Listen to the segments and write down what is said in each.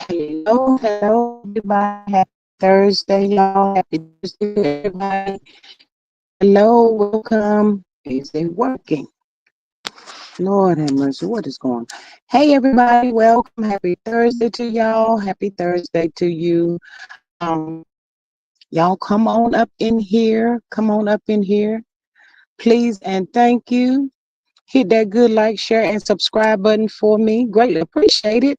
Hello, everybody. Happy Thursday, y'all. Happy Thursday to everybody. Hello, welcome. Is it working? Lord have mercy. What is going on? Hey, everybody. Welcome. Happy Thursday to y'all. Happy Thursday to you. Um, y'all come on up in here. Come on up in here. Please and thank you. Hit that good like, share, and subscribe button for me. Greatly appreciate it.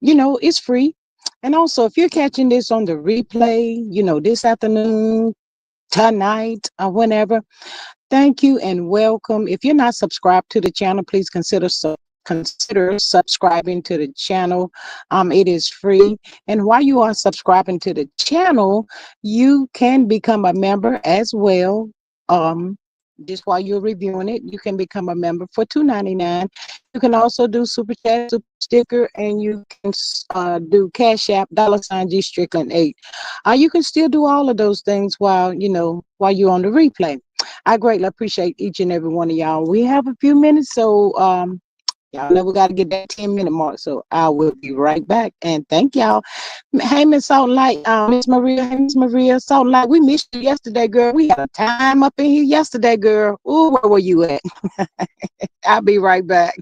It's free. And also, if you're catching this on the replay, this afternoon, tonight, or whenever, thank you and welcome. If you're not subscribed to the channel, please consider subscribing to the channel. It is free. And while you are subscribing to the channel, you can become a member as well. Um, just while you're reviewing it, you can become a member for $2.99. You can also do super chat, super sticker, and you can do Cash App $G Strickland 8. You can still do all of those things while you're on the replay. I greatly appreciate each and every one of y'all. We have a few minutes, so y'all know we got to get that 10-minute mark. So I will be right back. And thank y'all. Hey, Miss Salt and Light, Miss Maria. Hey, Miss Maria, Salt and Light. We missed you yesterday, girl. We had a time up in here yesterday, girl. Ooh, where were you at? I'll be right back.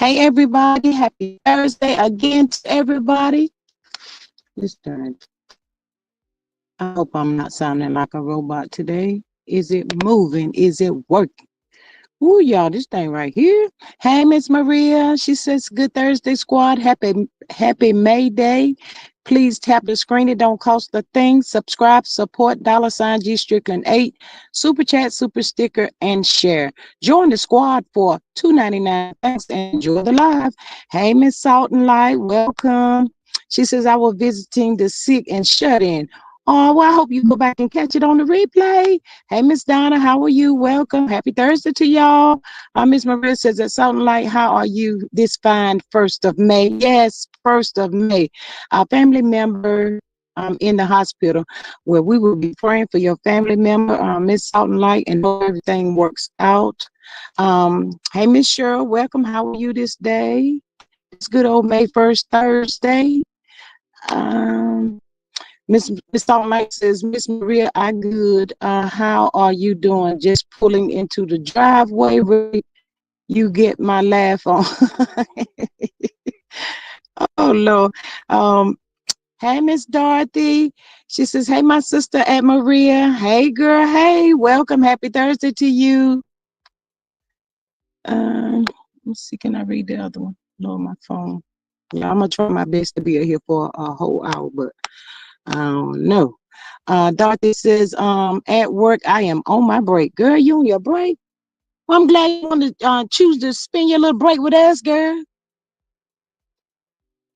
Hey everybody, happy Thursday again to everybody. This turn. I hope I'm not sounding like a robot today. Is it moving? Is it working? Ooh, y'all, this thing right here. Hey, Miss Maria. She says, "Good Thursday, squad. Happy May Day. Please tap the screen. It don't cost a thing. Subscribe, support, $ G Strickland 8. Super chat, super sticker, and share. Join the squad for $2.99. Thanks and enjoy the live. Hey, Miss Salt and Light. Welcome. She says, I was visiting the sick and shut in. Oh, well, I hope you go back and catch it on the replay. Hey, Miss Donna, how are you? Welcome. Happy Thursday to y'all. Miss Maria says that something like, how are you this fine 1st of May? Yes, 1st of May. Our family member in the hospital where we will be praying for your family member, Miss Salt and Light, and hope everything works out. Hey, Miss Cheryl, welcome. How are you this day? It's good old May 1st, Thursday. Miss Light says, Miss Maria, I good. How are you doing? Just pulling into the driveway. Really, you get my laugh on. Oh Lord. Hey, Miss Dorothy. She says, hey, my sister at Maria. Hey, girl. Hey, welcome. Happy Thursday to you. Let's see. Can I read the other one? No, my phone. Yeah, I'm gonna try my best to be here for a whole hour, but I don't know. Dorothy says, at work, I am on my break. Girl, you on your break? Well, I'm glad you want to choose to spend your little break with us, girl.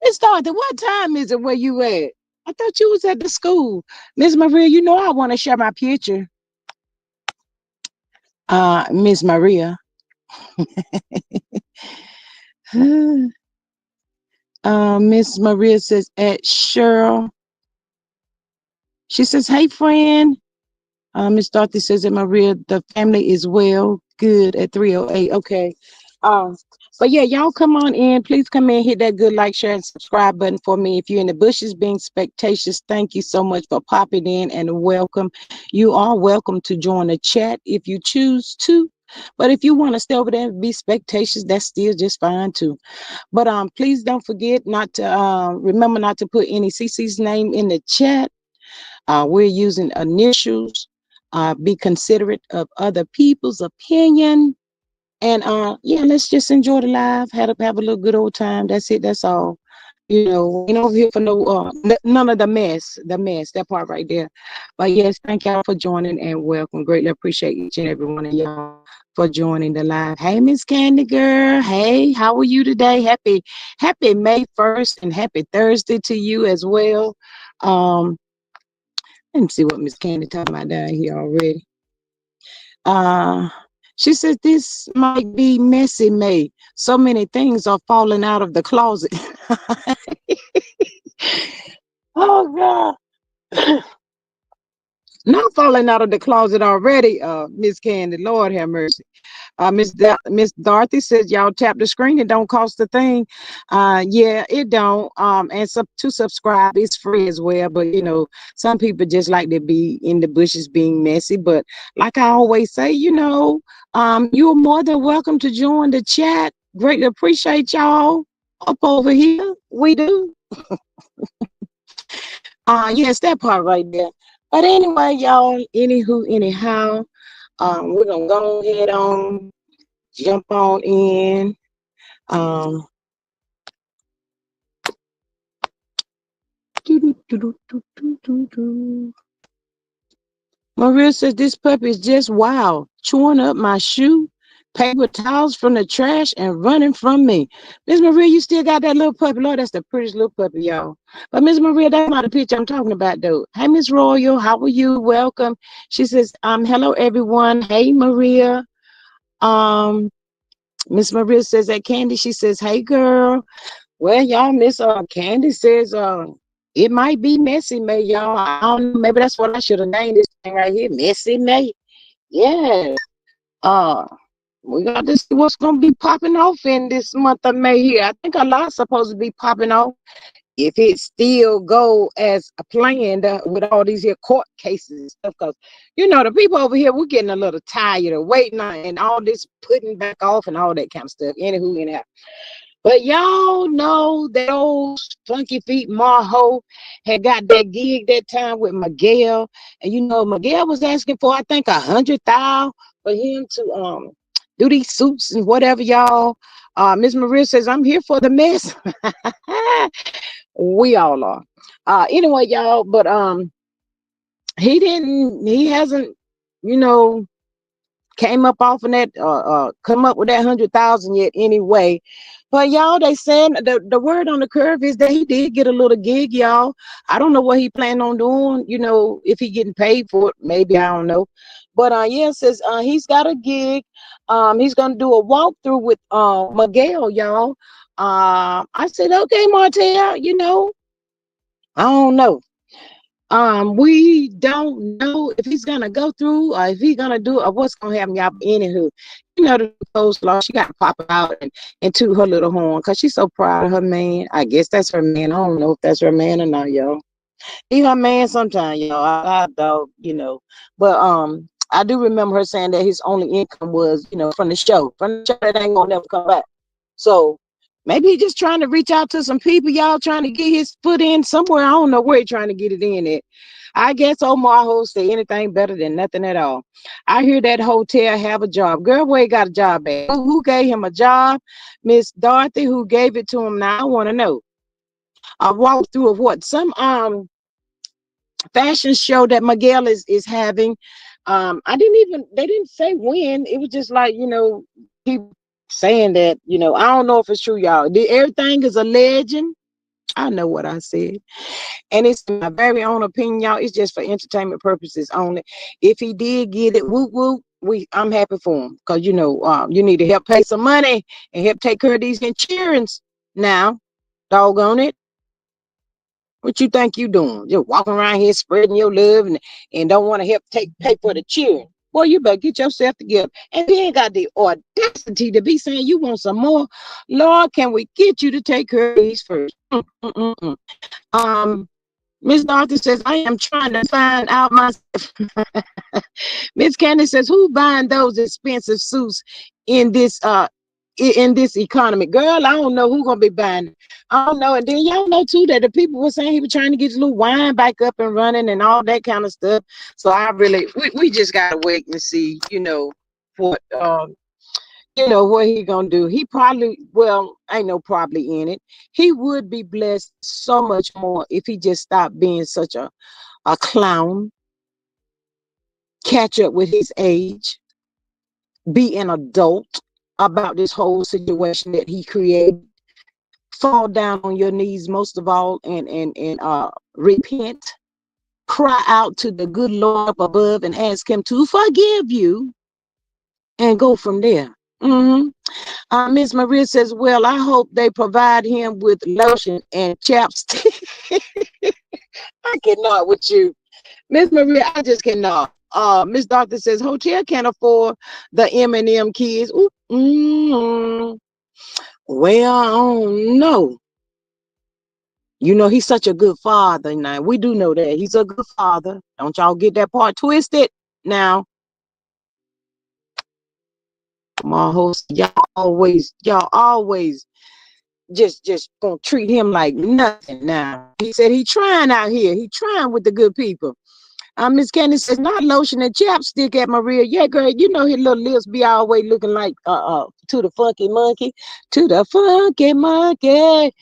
Miss Dorothy, what time is it where you at? I thought you was at the school. Miss Maria, you know I want to share my picture. Miss Maria. Miss Maria says, at Cheryl. She says, hey, friend. Miss Dorothy says that Maria, the family is well. Good at 308. Okay. Um, but yeah, y'all come on in. Please come in, hit that good like, share, and subscribe button for me. If you're in the bushes being spectacious, thank you so much for popping in and welcome. You are welcome to join the chat if you choose to. But if you want to stay over there and be spectacious, that's still just fine too. But please don't forget not to remember not to put any CC's name in the chat. We're using initials. Be considerate of other people's opinion. And yeah, let's just enjoy the live. Have a little good old time. That's it. That's all. You know, we ain't over here for no none of the mess. The mess, that part right there. But yes, thank y'all for joining and welcome. Greatly appreciate each and every one of y'all for joining the live. Hey, Miss Candy Girl. Hey, how are you today? Happy May 1st and happy Thursday to you as well. Let me see what Miss Candy talking about down here already. Uh, she said this might be messy May. So many things are falling out of the closet. Oh God. Not falling out of the closet already, Miss Candy. Lord have mercy. Miss Dorothy says y'all tap the screen. It don't cost a thing. Yeah, it don't. And to subscribe is free as well. But you know, some people just like to be in the bushes being messy. But like I always say, you know, you're more than welcome to join the chat. Greatly appreciate y'all up over here. We do. Yes, that part right there. But anyway, y'all, anywho, anyhow, we're gonna go ahead on, jump on in. Um, Maria says this puppy is just wild, chewing up my shoe, paper towels from the trash, and running from me. Miss Maria, you still got that little puppy. Lord, that's the prettiest little puppy, y'all. But Miss Maria, that's not the picture I'm talking about, though. Hey, Miss Royal, how are you? Welcome. She says, hello, everyone. Hey, Maria. Um, Miss Maria says that Candy. She says, hey, girl. Well, y'all, Miss Candy says it might be messy May, y'all. I don't know. Maybe that's what I should have named this thing right here. Messy May. Yes. Uh we got to see what's gonna be popping off in this month of May here. I think a lot's supposed to be popping off if it still go as planned with all these here court cases and stuff. Because you know the people over here, we're getting a little tired of waiting on and all this putting back off and all that kind of stuff. Anywho, anyhow. But y'all know that old funky feet Marho had got that gig that time with Miguel. And you know, Miguel was asking for, I think, 100,000 for him to do these suits and whatever, y'all. Miss Maria says, I'm here for the mess. We all are. Anyway, y'all, but he hasn't, you know, came up off of that come up with that 100,000 yet anyway. But y'all, they saying the word on the curve is that he did get a little gig, y'all. I don't know what he planned on doing, you know, if he getting paid for it, maybe, I don't know. But yeah, it says he's got a gig. He's gonna do a walkthrough with Miguel, y'all. I said, okay, Martell, you know, I don't know. We don't know if he's gonna go through or if he's gonna do or what's gonna happen, y'all. Anywho, you know the coleslaw, she gotta pop it out and toot her little horn because she's so proud of her man. I guess that's her man. I don't know if that's her man or not, y'all. He her man sometime, y'all. I don't, you know. But I do remember her saying that his only income was, you know, from the show. From the show that ain't gonna never come back. So maybe he's just trying to reach out to some people, y'all, trying to get his foot in somewhere. I don't know where he's trying to get it in at. I guess Omar Holt say anything better than nothing at all. I hear that hotel have a job. Girl, where he got a job at? Who gave him a job? Miss Dorothy, who gave it to him? Now I want to know. A walkthrough of what? Some fashion show that Miguel is having. They didn't say when. It was just like, you know, people saying that, you know, I don't know if it's true, y'all. Everything is a legend. I know what I said. And it's my very own opinion, y'all. It's just for entertainment purposes only. If he did get it, whoop whoop, I'm happy for him. Because you know, you need to help pay some money and help take care of these insurance now. Doggone it. What you think you doing? Just walking around here spreading your love and don't want to help pay for the children. Boy, you better get yourself together. And you ain't got the audacity to be saying you want some more. Lord, can we get you to take care of these first? Um, Miss Dorothy says, I am trying to find out myself. Miss Candy says, who buying those expensive suits in this economy? Girl, I don't know who gonna be buying it. I don't know. And then y'all know too that the people were saying he was trying to get his little wine back up and running and all that kind of stuff. So I really we just gotta wait and see, what what he gonna do. He probably, well, ain't no probably in it. He would be blessed so much more if he just stopped being such a clown, catch up with his age, be an adult about this whole situation that he created. Fall down on your knees most of all and repent. Cry out to the good Lord up above and ask him to forgive you and go from there. Miss Maria says, well, I hope they provide him with lotion and chapstick. I cannot with you. Miss Maria, I just cannot. Miss Doctor says, hotel can't afford the M&M kids. Ooh, well, I don't know. You know, he's such a good father. Now, we do know that. He's a good father. Don't y'all get that part twisted. Now, my host, y'all always just gonna treat him like nothing. Now, he said he trying out here. He trying with the good people. Miss Candy says, not lotion and chapstick at Maria. Yeah, girl, you know his little lips be always looking like to the funky monkey. To the funky monkey.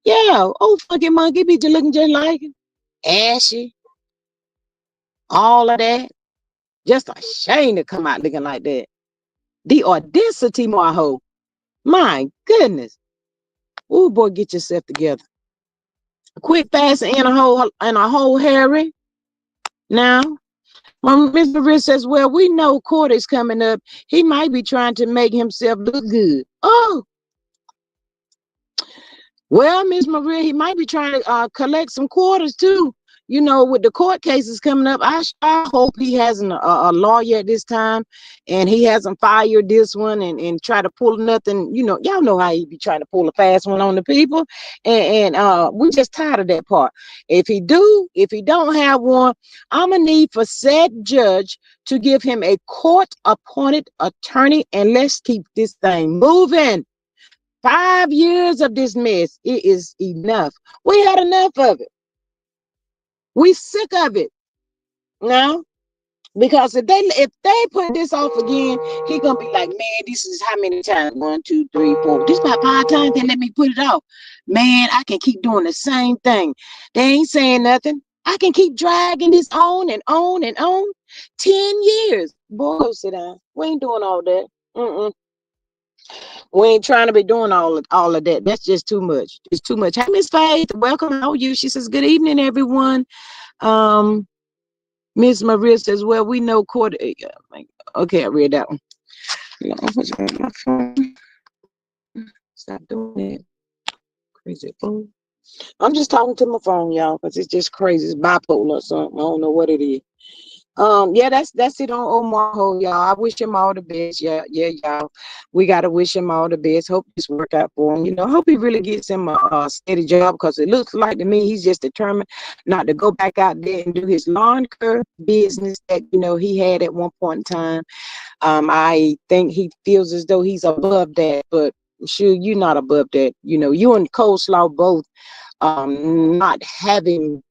Yeah, old funky monkey be just looking just like him. Ashy, all of that. Just a shame to come out looking like that. The audacity, Marho. My goodness. Oh boy, get yourself together. Quit fasting in a whole hurry. Now, Mr. Rich says, well, we know court is coming up. He might be trying to make himself look good. Oh, well, Miss Maria, he might be trying to collect some quarters too. You know, with the court cases coming up, I hope he hasn't a lawyer at this time and he hasn't fired this one and try to pull nothing. You know, y'all know how he be trying to pull a fast one on the people. And we just tired of that part. If he don't have one, I'm going to need for said judge to give him a court-appointed attorney and let's keep this thing moving. 5 years of this mess. It is enough. We had enough of it. We sick of it now. Because if they put this off again, he gonna be like, man, this is how many times? 1, 2, 3, 4. This about 5 times. They let me put it off. Man, I can keep doing the same thing. They ain't saying nothing. I can keep dragging this on and on and on. 10 years. Boy, go sit down. We ain't doing all that. We ain't trying to be doing all of that. That's just too much. It's too much. Hey, Miss Faith, welcome. How are you? She says, good evening, everyone. Miss Maria says, well, we know quarter. Okay, I read that one. What's wrong with my phone? Stop doing it. Crazy phone. I'm just talking to my phone, y'all, because it's just crazy. It's bipolar or something. I don't know what it is. Yeah, that's it on Omar Ho, y'all. I wish him all the best. Yeah, y'all. We gotta wish him all the best. Hope this work out for him. Hope he really gets him a steady job, because it looks like to me he's just determined not to go back out there and do his lawn care business that he had at one point in time. I think he feels as though he's above that, but sure, you're not above that. You and Coleslaw both not having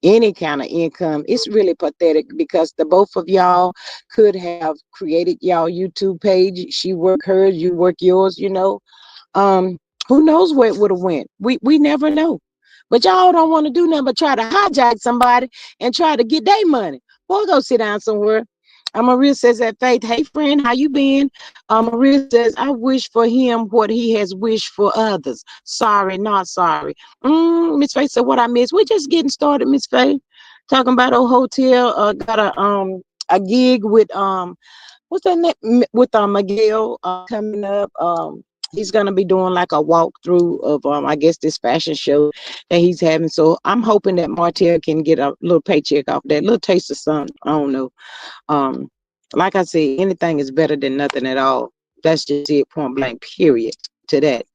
any kind of income. It's really pathetic, because the both of y'all could have created y'all YouTube page. She work hers, you work yours. Who knows where it would have went. We never know. But y'all don't want to do nothing but try to hijack somebody and try to get their money. Boy, go sit down somewhere. Maria says that Faith, hey friend, how you been? Maria says, I wish for him what he has wished for others. Sorry, not sorry. Miss Faith said, what I missed. We're just getting started, Miss Faith. Talking about a hotel. Got a gig with what's that name? With Miguel coming up. He's gonna be doing like a walkthrough of I guess this fashion show that he's having. So I'm hoping that Martell can get a little paycheck off that, little taste of something. I don't know. Like I said, anything is better than nothing at all. That's just it, point blank, period, to that.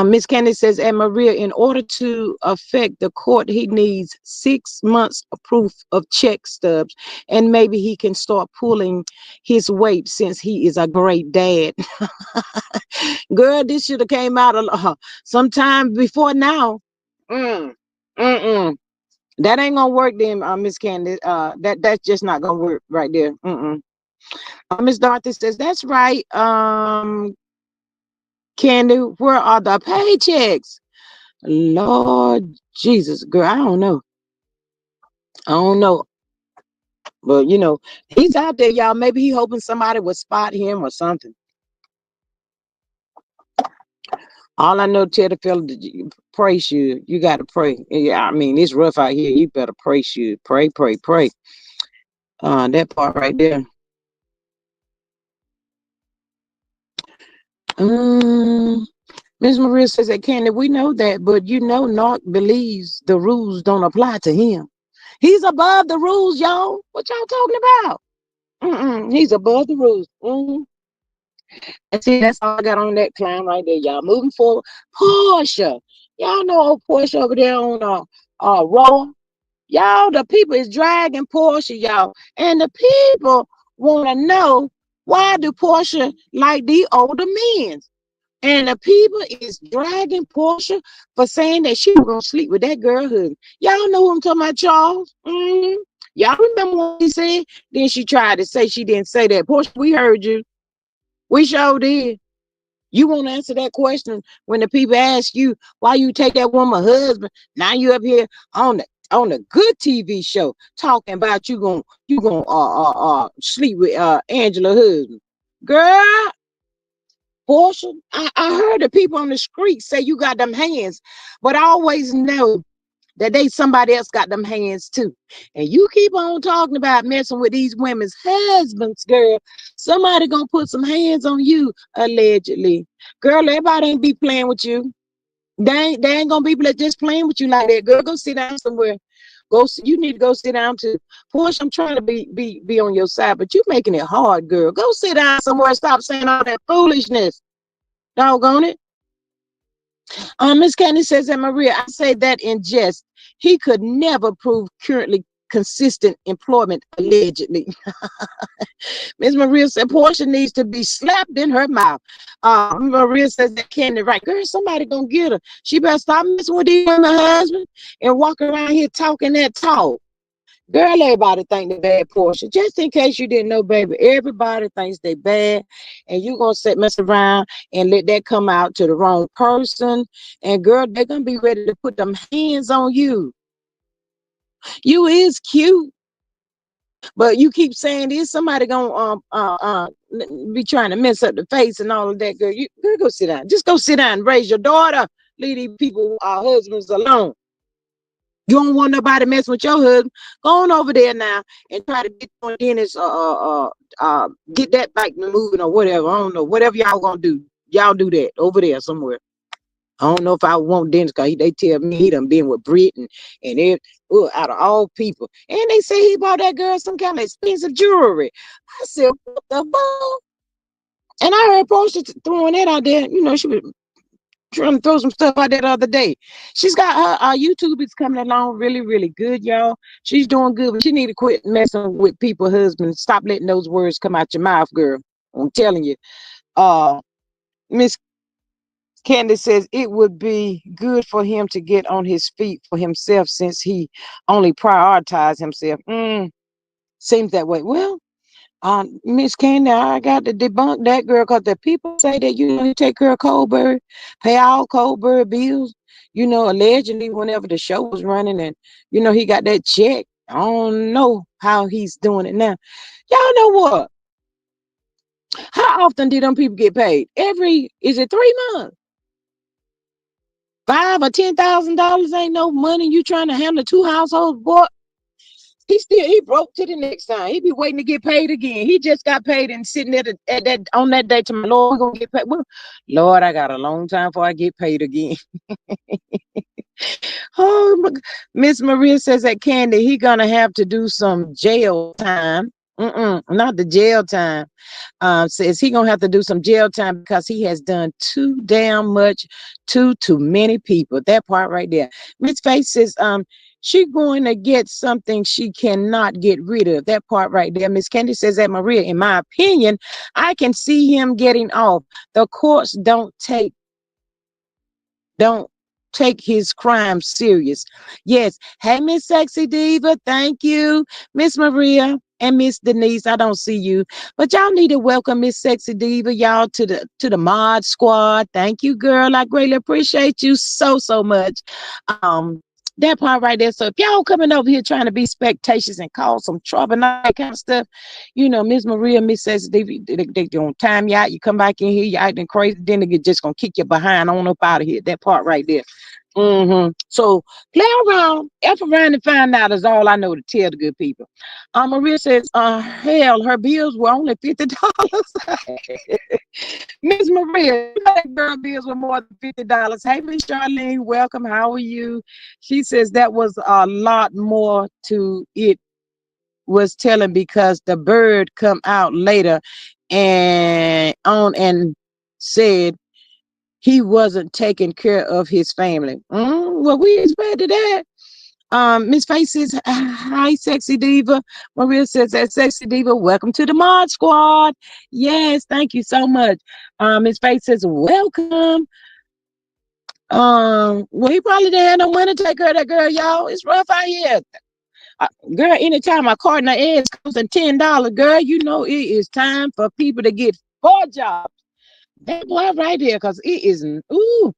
Miss Candy says, and Maria, in order to affect the court, he needs 6 months of proof of check stubs, and maybe he can start pulling his weight since he is a great dad. Girl, this should have came out sometime before now. Mm, mm-mm. That ain't gonna work then, Miss Candy. That's just not gonna work right there. Miss Dorothy says, that's right. Candy, where are the paychecks? Lord Jesus, girl, I don't know. But he's out there, y'all. Maybe he hoping somebody would spot him or something. All I know, tell the fella to pray shoe. You gotta pray. Yeah, I mean, it's rough out here. You better pray shoe. Pray. That part right there. Miss Maria says that, Candy, we know that, but Narc believes the rules don't apply to him. He's above the rules, y'all. What y'all talking about? He's above the rules. And see, that's all I got on that clown right there, y'all. Moving forward, Porsha. Y'all know old Porsha over there on Rhoa. Y'all, the people is dragging Porsha, y'all. And the people want to know, why do Porsha like the older men? And the people is dragging Porsha for saying that she was going to sleep with that girl husband. Y'all know who I'm talking about, Charles? Y'all remember what he said? Then she tried to say she didn't say that. Porsha, we heard you. We sure did. You won't answer that question when the people ask you why you take that woman husband. Now you up here on the good TV show talking about you gonna sleep with Angela husband. Girl, Porsha, I heard the people on the street say you got them hands, but I always know that somebody else got them hands too. And you keep on talking about messing with these women's husbands, girl. Somebody gonna put some hands on you, allegedly. Girl, everybody ain't be playing with you. They ain't gonna be just playing with you like that. Girl, go sit down somewhere. You need to go sit down too. Porsche, I'm trying to be on your side, but you making it hard, girl. Go sit down somewhere. Stop saying all that foolishness. Doggone it. Miss Candy says that, Maria, I say that in jest. He could never prove currently consistent employment, allegedly. Miss Maria said Porsha needs to be slapped in her mouth. Maria says that Candy right. Girl, somebody gonna get her. She better stop messing with these women husbands and walk around here talking that talk. Girl, everybody think they bad, Porsha. Just in case you didn't know, baby, everybody thinks they bad, and you gonna sit mess around and let that come out to the wrong person. And girl, they're gonna be ready to put them hands on you. You is cute, but you keep saying this, somebody gonna be trying to mess up the face and all of that. Girl, you girl, go sit down. Just go sit down and raise your daughter. Leave these people, our husbands alone. You don't want nobody messing with your husband. Go on over there now and try to get on Dennis, get that bike moving or whatever. I don't know. Whatever y'all gonna do, y'all do that over there somewhere. I don't know if I want Dennis because they tell me he done been with Brit and it, out of all people. And they say he bought that girl some kind of expensive jewelry. I said, what the fuck? And I heard Porsha throwing that out there. You know, she was trying to throw some stuff out there the other day. She's got her YouTube is coming along really, really good, y'all. She's doing good, but she need to quit messing with people's husbands. Stop letting those words come out your mouth, girl. I'm telling you. Miss Candace says it would be good for him to get on his feet for himself since he only prioritized himself. Seems that way. Well, Miss Candy, I got to debunk that girl because the people say that, you know, he take care of Colbert, pay all Colbert bills, you know, allegedly whenever the show was running and, you know, he got that check. I don't know how he's doing it now. Y'all know what? How often did them people get paid? Is it 3 months? $5,000 or $10,000 ain't no money. You trying to handle 2 households, boy. He broke to the next time. He be waiting to get paid again. He just got paid and sitting there at that on that day to my Lord, we're gonna get paid. Well, Lord, I got a long time before I get paid again. Oh, Miss Maria says that Candy, he gonna have to do some jail time. Not the jail time. Says he gonna have to do some jail time because he has done too damn much to too many people. That part right there. Miss Faith says, she going to get something she cannot get rid of. That part right there. Miss Candy says that Maria, in my opinion, I can see him getting off. The courts don't take his crime serious. Yes. Hey, Miss Sexy Diva, thank you. Miss Maria and Miss Denise, I don't see you, but y'all need to welcome Miss Sexy Diva, y'all, to the mod squad. Thank you, girl. I greatly appreciate you so much. That part right there. So if y'all coming over here trying to be spectacious and cause some trouble and all that kind of stuff, you know, Miss Maria, Miss Sexy Diva, they gonna time you out. You come back in here, you acting crazy, then they just gonna kick you behind on up out of here. That part right there. So play around, F around and find out is all I know to tell the good people. Maria says, hell, her bills were only $50. Miss Maria, that girl bills were more than $50. Hey, Miss Charlene, welcome. How are you? She says that was a lot more to it was telling because the bird come out later and said he wasn't taking care of his family. Well, we expected that. Miss Face says, hi, Sexy Diva. Maria says that Sexy Diva, welcome to the Mod Squad. Yes, thank you so much. Miss Face says, welcome. Well, he probably didn't have no money to take care of that girl, y'all. It's rough out here. Girl, anytime a carton of eggs costing $10, girl, you know it is time for people to get 4 jobs. That boy right there, because it isn't. Ooh.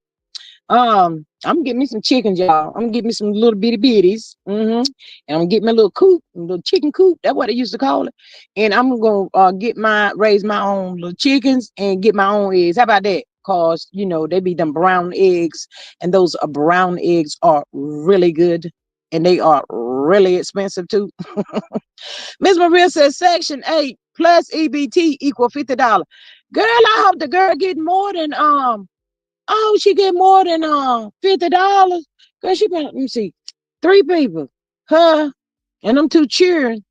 I'm gonna get me some chickens, y'all. I'm gonna get me some little bitty bitties. And I'm gonna get me a little coop, a little chicken coop. That's what they used to call it. And I'm gonna raise my own little chickens and get my own eggs. How about that? Cause you know they be them brown eggs, and those brown eggs are really good, and they are really expensive too. Miss Maria says Section 8 plus EBT equal $50. Girl, I hope the girl get more than Oh, she get more than $50. Girl, she been, let me see, 3 people, her and them 2 cheering.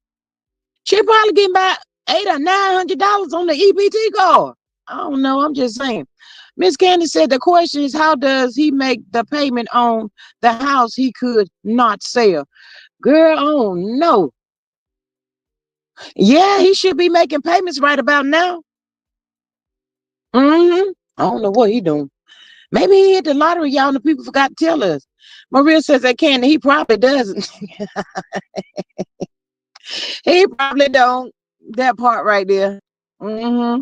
She probably getting about $800 or $900 on the EBT card. I don't know. I'm just saying. Miss Candy said the question is how does he make the payment on the house he could not sell? Girl, oh no. Yeah, he should be making payments right about now. Mm-hmm. I don't know what he doing. Maybe he hit the lottery, y'all, and the people forgot to tell us. Maria says they can. He probably doesn't. He probably don't. That part right there. Mm-hmm.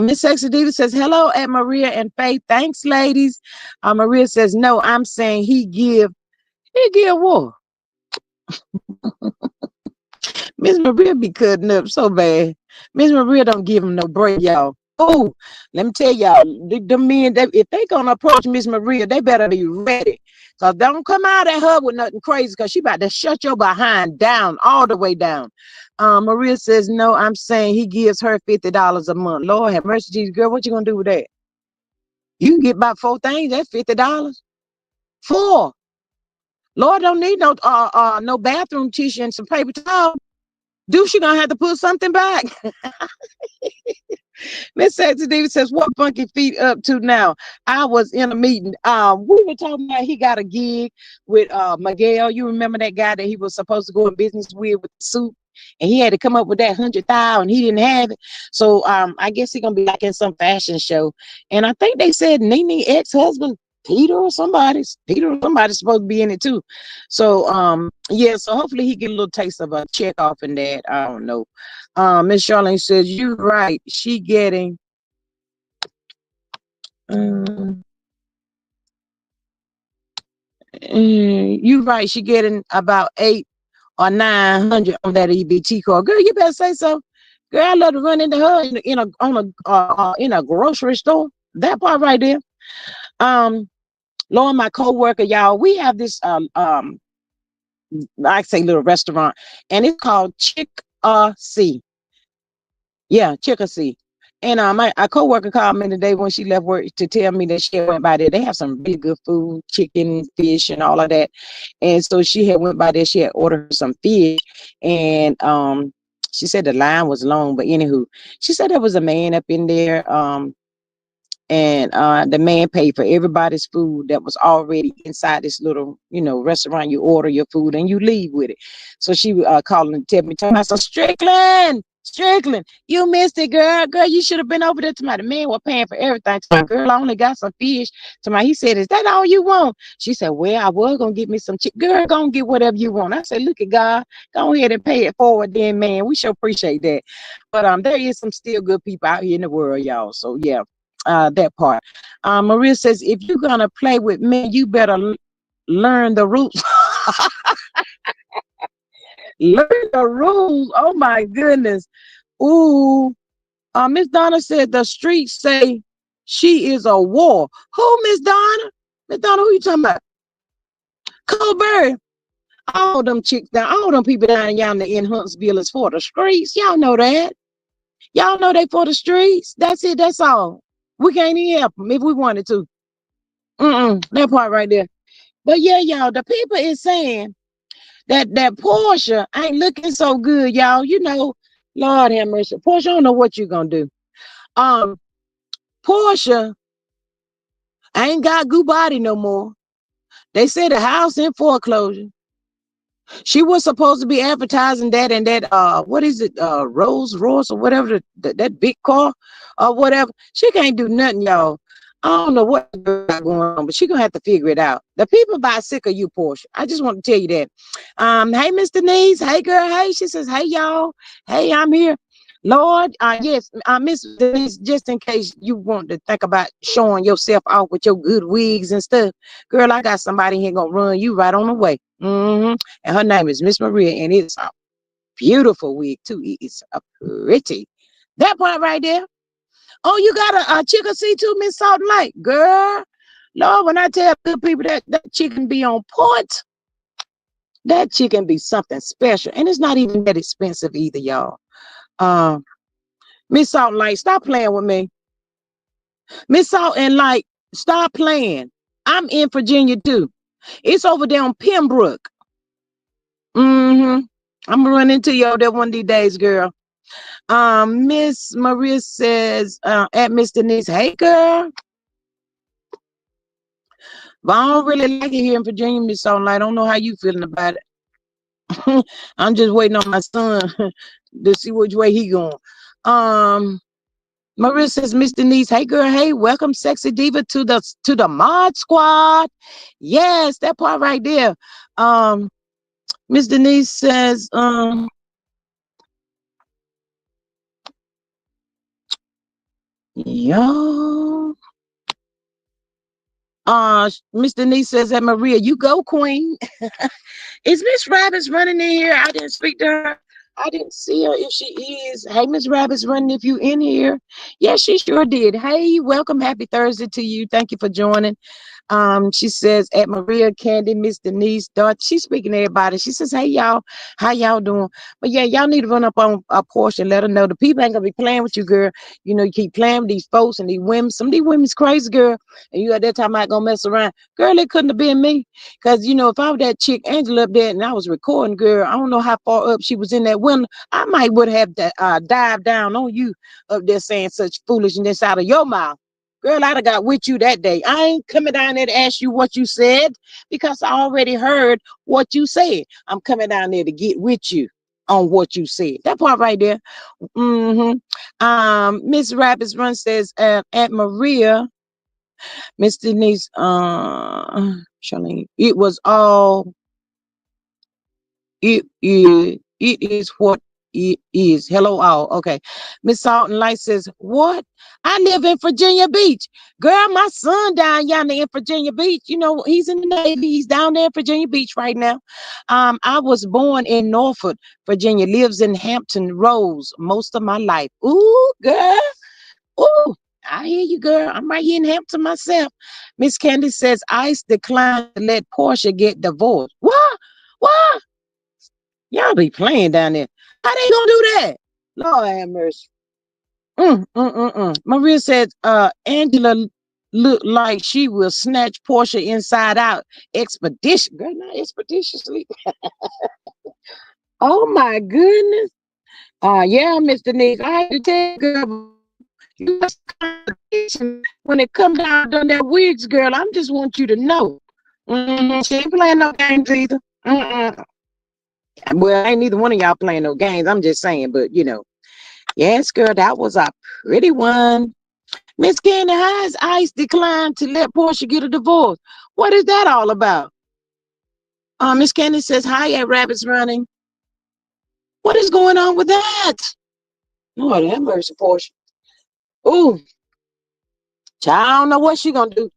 Miss Sexy Diva says, hello at Maria and Faith. Thanks, ladies. Maria says, no, I'm saying he give what? Miss Maria be cutting up so bad. Miss Maria don't give him no break, y'all. Oh, let me tell y'all, the men, if they gonna approach Miss Maria, they better be ready. Cause don't come out at her with nothing crazy, cause she about to shut your behind down, all the way down. Maria says, no, I'm saying he gives her $50 a month. Lord have mercy, Jesus, girl, what you gonna do with that? You can get about 4 things. That's $50. Four. Lord don't need no bathroom tissue and some paper towel. Do she gonna have to put something back? Miss Sexy Diva says, what funky feet up to now? I was in a meeting. We were talking about he got a gig with Miguel. You remember that guy that he was supposed to go in business with the suit? And he had to come up with that 100,000 and he didn't have it. So I guess he's gonna be like in some fashion show. And I think they said Nene ex-husband Peter or somebody's supposed to be in it too. So yeah, so hopefully he get a little taste of a check off in that. I don't know. Miss Charlene says, you right. She getting you right. She getting about 800 or 900 on that EBT card. Girl, you better say so. Girl, I love to run into her in a grocery store. That part right there. Lauren, my co-worker, y'all, we have this I say little restaurant, and it's called Chick-A-C. Yeah, Chickasee. And my coworker called me today when she left work to tell me that she went by there. They have some really good food, chicken, fish, and all of that. And so she had went by there. She had ordered some fish, and she said the line was long. But anywho, she said there was a man up in there. And the man paid for everybody's food that was already inside this little, restaurant. You order your food and you leave with it. So she called and tell me, so Strickland, you missed it, girl, you should have been over there. To my, the man was paying for everything. To my, girl, I only got some fish. To my, he said, is that all you want? She said, well, I was gonna get me some chicken. Girl, go and get whatever you want. I said, look at God, go ahead and pay it forward then, man. We sure appreciate that. But there is some still good people out here in the world, y'all. So yeah, that part. Maria says, if you're gonna play with me, you better learn the rules. Learn the rules. Oh my goodness. Ooh. Miss Donna said the streets say she is a war. Who, Miss Donna? Miss Donna, who you talking about? Colbert. All them chicks down, all them people down yonder in Huntsville is for the streets. Y'all know that. Y'all know they for the streets. That's it. That's all. We can't even help them if we wanted to. That part right there. But yeah, y'all, the people is saying that Porsha ain't looking so good, y'all. Lord have mercy. Porsha, I don't know what you're gonna do. Porsha ain't got good body no more. They said the house in foreclosure. She was supposed to be advertising that and that what is it, Rolls Royce or whatever, that big car or whatever. She can't do nothing, y'all. I don't know what's going on, but she gonna have to figure it out. The people buy sick of you, Porsha. I just want to tell you that. Hey, Miss Denise. Hey, girl. Hey, she says, hey, y'all. Hey, I'm here. Lord, yes, Miss Denise, just in case you want to think about showing yourself off with your good wigs and stuff, girl, I got somebody here gonna run you right on the way. And her name is Miss Maria, and it's a beautiful wig too. It's a pretty. That part right there. Oh, you got a chicken see too, Miss Salt and Light, girl. Lord, when I tell good people that chicken be on point, that chicken be something special, and it's not even that expensive either, y'all. Miss Salt and Light, stop playing with me. Miss Salt and Light, stop playing. I'm in Virginia too. It's over there on Pembroke. I'm gonna run into you over there one of these days, girl. Miss Maria says at Miss Denise, hey girl. But I don't really like it here in Virginia, Miss Salt. I don't know how you feeling about it. I'm just waiting on my son to see which way he going. Um, Maria says, Miss Denise, hey girl, hey, welcome, sexy diva, to the mod squad. Yes, that part right there. Miss Denise says, yo. Miss Denise says that Maria, you go, Queen. Is Miss Rabbits running in here? I didn't speak to her. I didn't see her if she is. Hey, Miss Rabbits running if you in here. Yes, she sure did. Hey, welcome. Happy Thursday to you. Thank you for joining. She says at Maria Candy, Miss Denise, Dot. She's speaking to everybody. She says, hey y'all, how y'all doing? But yeah, y'all need to run up on a Porsche and let her know the people ain't gonna be playing with you, girl. You know, you keep playing with these folks and these women. Some of these women's crazy, girl. And you at that time I gonna mess around. Girl, it couldn't have been me. Cause you know, if I was that chick Angela up there and I was recording, girl, I don't know how far up she was in that window. I might would have dived down on you up there saying such foolishness out of your mouth. Girl, I'd have got with you that day. I ain't coming down there to ask you what you said because I already heard what you said. I'm coming down there to get with you on what you said. That part right there. Miss Rabbits Run says, Aunt Maria, Miss Denise, Charlene, it is what it is. Hello, all. Okay. Miss Salt and Light says, what? I live in Virginia Beach. Girl, my son down yonder in Virginia Beach. You know, he's in the Navy. He's down there in Virginia Beach right now. I was born in Norfolk, Virginia, lives in Hampton Roads most of my life. Ooh, girl. Ooh. I hear you, girl. I'm right here in Hampton myself. Miss Candy says, ICE declined to let Porsha get divorced. What? What? Y'all be playing down there. How they gonna do that? Lord have mercy. Maria said, Angela looked like she will snatch Porsha inside out expedition. Girl, not expeditiously. Oh my goodness. Yeah, Miss Denise. I had to tell you, girl, you got competition when it come down to that wigs, girl. I just want you to know. She ain't playing no games either. Well, ain't neither one of y'all playing no games. I'm just saying, but you know. Yes, girl, that was a pretty one. Miss Candy, how has ICE declined to let Porsha get a divorce? What is that all about? Miss Candy says, hi at Rabbits Running. What is going on with that? Lord have mercy, Porsha. Ooh, child, I don't know what she gonna do.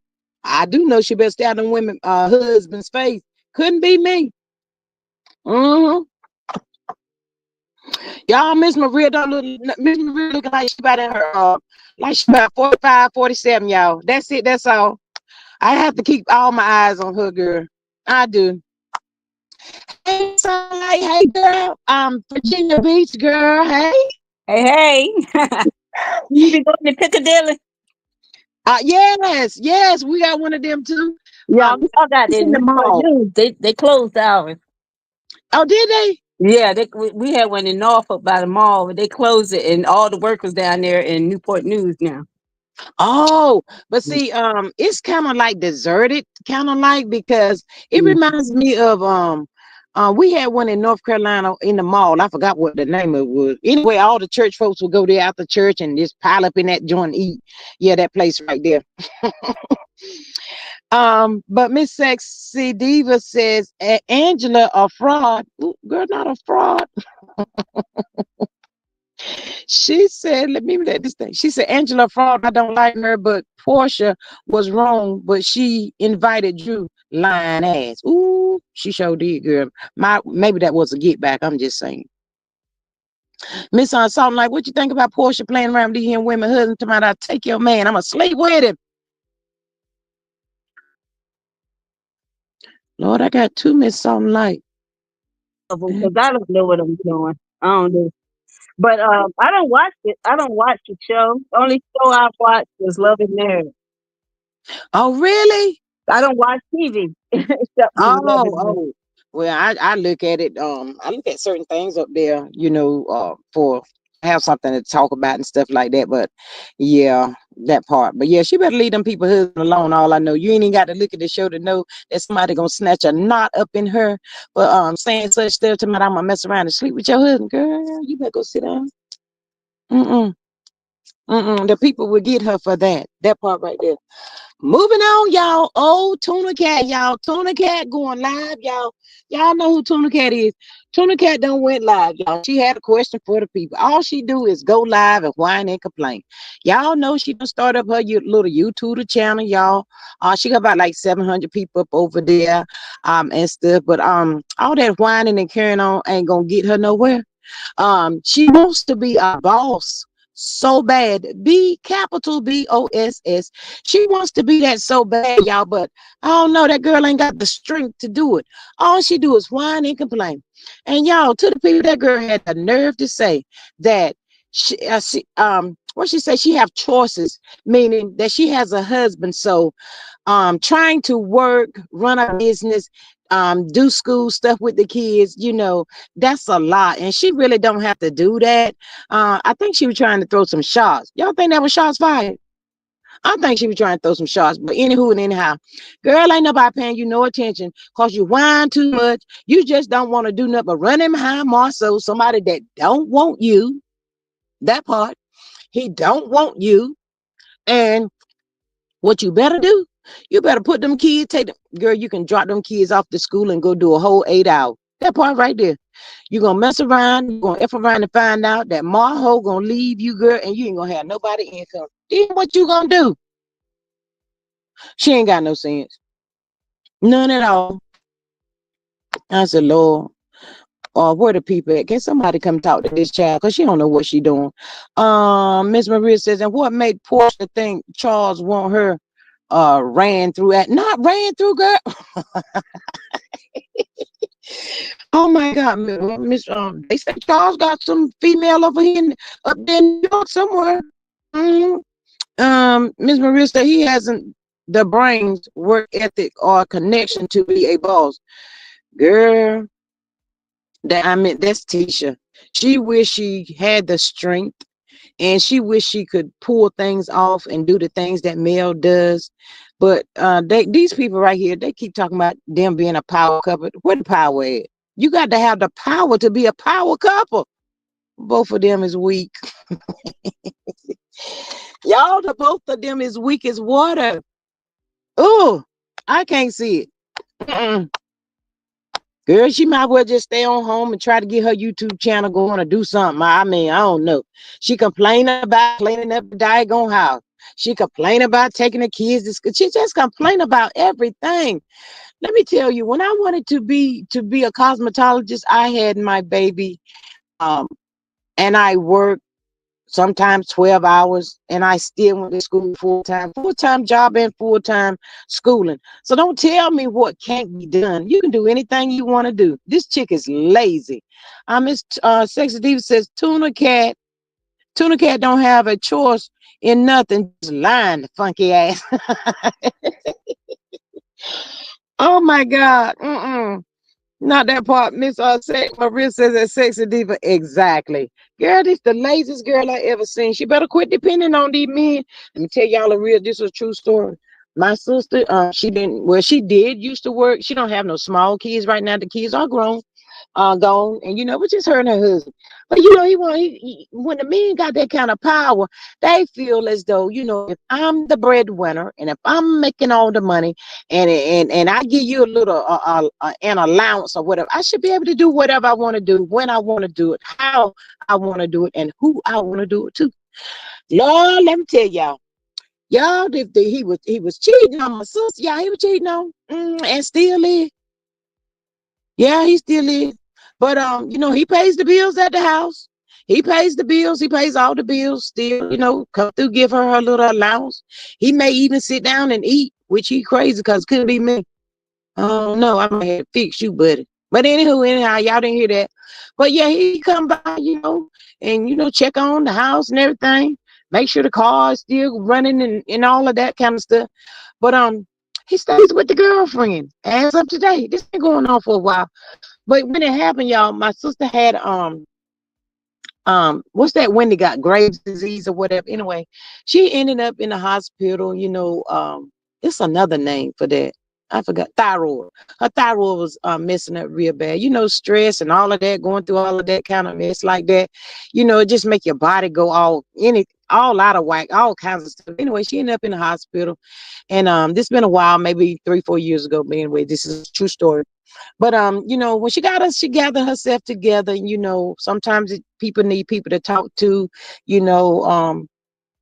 I do know she better stay out of women husband's face. Couldn't be me. Mm-hmm. Y'all, Miss Maria looking like she about in her like she about 45, 47, y'all. That's it, that's all. I have to keep all my eyes on her, girl. I do. Hey, Sunlight. Hey, girl. Virginia Beach, girl. Hey. Hey, hey. You be going to Piccadilly? Yes. We got one of them too. Yeah, we all got It's their in the Newport mall. News. They closed ours. Oh, did they? Yeah, we had one in Norfolk by the mall, but they closed it, and all the workers down there in Newport News now. Oh, but see, it's kind of like deserted, kind of like because it Mm. reminds me of we had one in North Carolina in the mall. I forgot what the name of it was. Anyway, all the church folks would go there after church and just pile up in that joint and eat. Yeah, that place right there. But Miss Sexy Diva says Angela a fraud. Ooh, girl, not a fraud. She said, let me let this thing. She said, Angela fraud. I don't like her, but Porsha was wrong, but she invited Drew. Lying ass. Ooh, she sure did, girl. Maybe that was a get back. I'm just saying. Miss on something like, what you think about Porsha playing around with these young women husband? Tomorrow, I take your man. I'm a sleep with him. Lord, I got two Miss something like. Because I don't know what I'm doing. I don't know. But I don't watch it. I don't watch the show. The only show I watch is Love and Marriage. Oh, really? I don't watch TV except for Love Oh, and Marriage. oh. Well, I look at it. I look at certain things up there, for have something to talk about and stuff like that. But yeah, that part. But yeah, she better leave them people husband alone. All I know, you ain't even got to look at the show to know that somebody gonna snatch a knot up in her for saying such stuff to me. I'm gonna mess around and sleep with your husband, girl. You better go sit down. Mm-mm. Mm-mm. The people will get her for that. That part right there. Moving on, y'all. Old Tuna Cat, y'all. Tuna Cat going live, y'all. Y'all know who Tuna Cat is. Tuna Cat done went live, y'all. She had a question for the people. All she do is go live and whine and complain. Y'all know she done start up her little YouTube channel, y'all. She got about like 700 people up over there, and stuff. But all that whining and carrying on ain't gonna get her nowhere. She wants to be a boss so bad. B capital BOSS. She wants to be that so bad, y'all. But I don't know. That girl ain't got the strength to do it. All she do is whine and complain. And y'all, to the people, that girl had the nerve to say that what she said, she have choices, meaning that she has a husband. So trying to work, run a business, do school stuff with the kids, that's a lot. And she really don't have to do that. I think she was trying to throw some shots. Y'all think that was shots fired? I think she was trying to throw some shots. But anywho and anyhow, girl, ain't nobody paying you no attention because you whine too much. You just don't want to do nothing but running behind Marceau, somebody that don't want you. That part. He don't want you. And what you better do, you better put them kids, take them, girl, you can drop them kids off to school and go do a whole 8 hour. That part right there. You're gonna mess around, you're gonna F around and find out that Marho gonna leave you, girl, and you ain't gonna have nobody income. Then what you gonna do? She ain't got no sense. None at all. I said, Lord, where the people at? Can somebody come talk to this child? Because she don't know what she doing. Miss Maria says, and what made Porsha think Charles want her ran through at not ran through, girl. Oh my God, Miss they say Charles got some female over here up there in New York somewhere. Mhm. Miss Maria said he hasn't the brains, work ethic, or connection to be a boss. Girl, that's Tisha. She wish she had the strength, and she wish she could pull things off and do the things that Mel does. But these people right here, they keep talking about them being a power couple. Where the power at? You got to have the power to be a power couple. Both of them is weak. Y'all, the both of them is weak as water. Oh, I can't see it. Mm-mm. Girl, she might well just stay on home and try to get her YouTube channel going or do something. I mean, I don't know. She complained about cleaning up the daggone house. She complained about taking the kids to school. She just complained about everything. Let me tell you, when I wanted to be a cosmetologist, I had my baby, um, and I worked sometimes 12 hours, and I still went to school full-time job and full-time schooling. So don't tell me what can't be done. You can do anything you want to do. This chick is lazy. Miss Sexy Diva says Tuna Cat don't have a choice in nothing. Just lying, the funky ass. Oh my God. Mm-mm. Not that part. Miss Maria says that Sexy Diva. Exactly. Girl, this the laziest girl I ever seen. She better quit depending on these men. Let me tell y'all this is a true story. My sister, she did used to work. She don't have no small kids right now. The kids are grown, gone, and but just her and her husband. But when the men got that kind of power, they feel as though if I'm the breadwinner and if I'm making all the money, and I give you a little an allowance or whatever, I should be able to do whatever I want to do, when I want to do it, how I want to do it, and who I want to do it to. Lord, let me tell y'all, if he was cheating on my sister, yeah, he was cheating on, and still is. Yeah, he still is. But he pays the bills at the house. He pays the bills. He pays all the bills. Still, come through, give her little allowance. He may even sit down and eat, which he crazy because it couldn't be me. Oh no, I might have to fix you, buddy. But anyhow, y'all didn't hear that. But yeah, he come by, and check on the house and everything. Make sure the car is still running and all of that kind of stuff. But he stays with the girlfriend as of today. This been going on for a while. But when it happened, y'all, my sister had what's that when they got Graves disease or whatever. Anyway, she ended up in the hospital. It's another name for that. I forgot. Thyroid. Her thyroid was messing up real bad. Stress and all of that, going through all of that kind of mess like that. It just make your body go all out of whack, all kinds of stuff. Anyway, she ended up in the hospital, and this been a while, maybe 3-4 years ago. But anyway, this is a true story. But when she gathered herself together. Sometimes people need people to talk to. You know,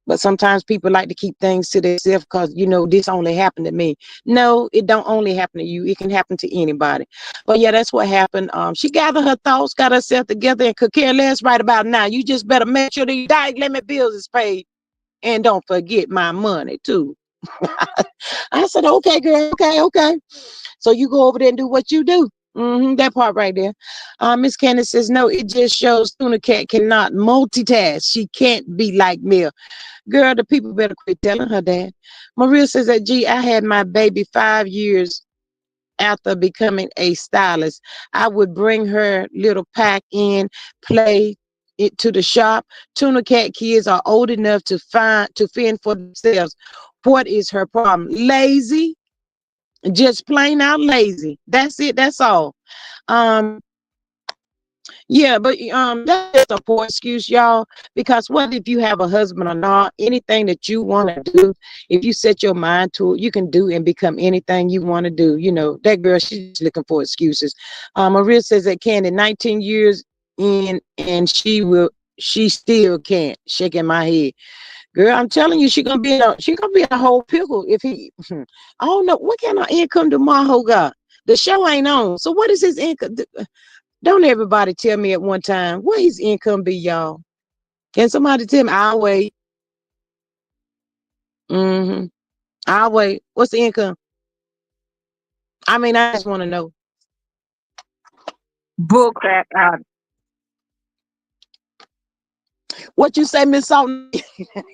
but sometimes people like to keep things to themselves because this only happened to me. No, it don't only happen to you. It can happen to anybody. But yeah, that's what happened. She gathered her thoughts, got herself together, and could care less right about now. You just better make sure the diet limit bills is paid, and don't forget my money too. I said, okay, girl, okay. So you go over there and do what you do. That part right there. Miss Candace says, no, it just shows Tuna Cat cannot multitask. She can't be like me. Girl, the people better quit telling her that. Maria says that, gee, I had my baby 5 years after becoming a stylist. I would bring her little pack in, play it to the shop. Tuna Cat kids are old enough to fend for themselves. What is her problem? Lazy, just plain out lazy. That's it. That's all. Um, Yeah, but that's just a poor excuse, y'all. Because what if you have a husband or not? Anything that you want to do, if you set your mind to it, you can do and become anything you want to do. That girl, she's looking for excuses. Maria says that Candy, 19 years in, and she still can't. Shaking my head, girl. I'm telling you, she gonna be in a whole pickle if he. I don't know what kind of income do Maho got. The show ain't on, so what is his income? Don't everybody tell me at one time what his income be, y'all. Can somebody tell me? I'll wait. Mm-hmm. I'll wait. What's the income? I mean, I just want to know. Bull crap out. What you say, Miss Salt?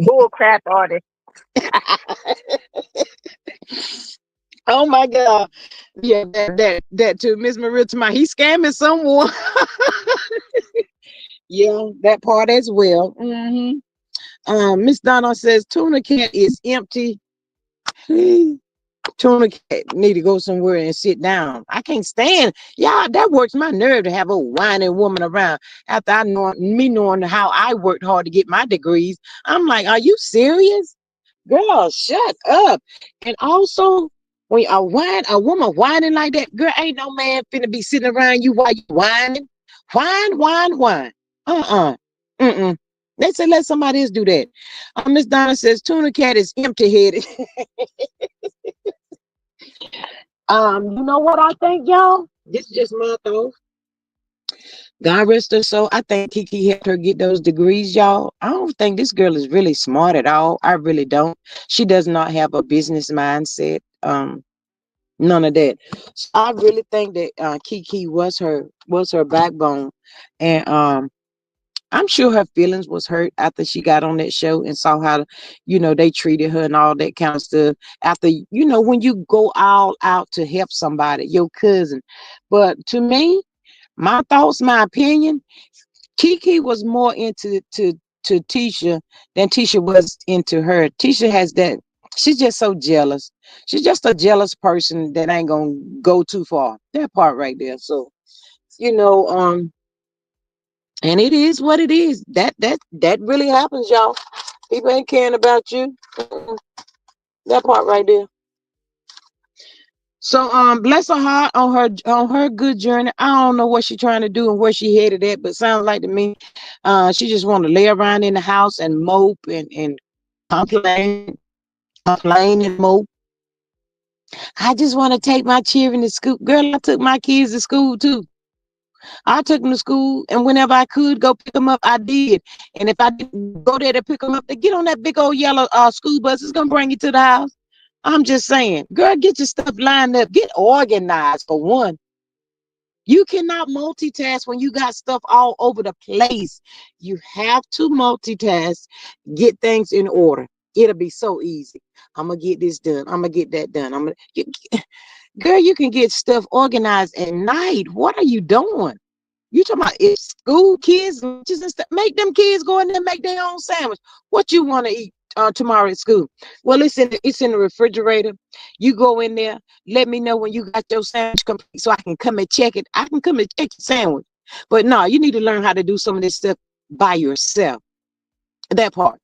Bull crap artist. Oh my God. Yeah, that too. Miss Maria to my, he's scamming someone. Yeah, that part as well. Miss Donna says Tuna Cat is empty. Tuna Cat need to go somewhere and sit down. I can't stand, y'all. That works my nerve to have a whining woman around after knowing how I worked hard to get my degrees. I'm like, are you serious? Girl, shut up. And also, when a woman whining like that, girl, ain't no man finna be sitting around you while you whining. Whine. Uh-uh. Mm-mm. They said let somebody else do that. Miss Donna says Tuna Cat is empty-headed. You know what I think, y'all? This is just my thought. God rest her soul. I think Kiki helped her get those degrees, y'all. I don't think this girl is really smart at all. I really don't. She does not have a business mindset. None of that. So I really think that Kiki was her backbone, and I'm sure her feelings was hurt after she got on that show and saw how they treated her and all that kind of stuff. After when you go all out to help somebody, your cousin, but to me, my thoughts, my opinion, Kiki was more to Tisha than Tisha was into her. Tisha has that. She's just so jealous. She's just a jealous person that ain't gonna go too far. That part right there. So you know, um, and it is what it is. That really happens, y'all. People ain't caring about you. That part right there. So bless her heart on her good journey. I don't know what she's trying to do and where she headed at, but sounds like to me, she just want to lay around in the house and mope and complain and mope. I just want to take my children to school. Girl, I took my kids to school too. I took them to school, and whenever I could go pick them up, I did. And if I didn't go there to pick them up, they get on that big old yellow school bus. It's gonna bring you to the house. I'm just saying, girl, get your stuff lined up. Get organized for one. You cannot multitask when you got stuff all over the place. You have to multitask, get things in order. It'll be so easy. I'm gonna get this done. I'm gonna get that done. Girl, you can get stuff organized at night. What are you doing? You talking about if school kids lunches and stuff, make them kids go in there and make their own sandwich. What you want to eat tomorrow at school? Well, it's in the refrigerator. You go in there, let me know when you got your sandwich complete so I can come and check it. I can come and check your sandwich. But no, you need to learn how to do some of this stuff by yourself. That part.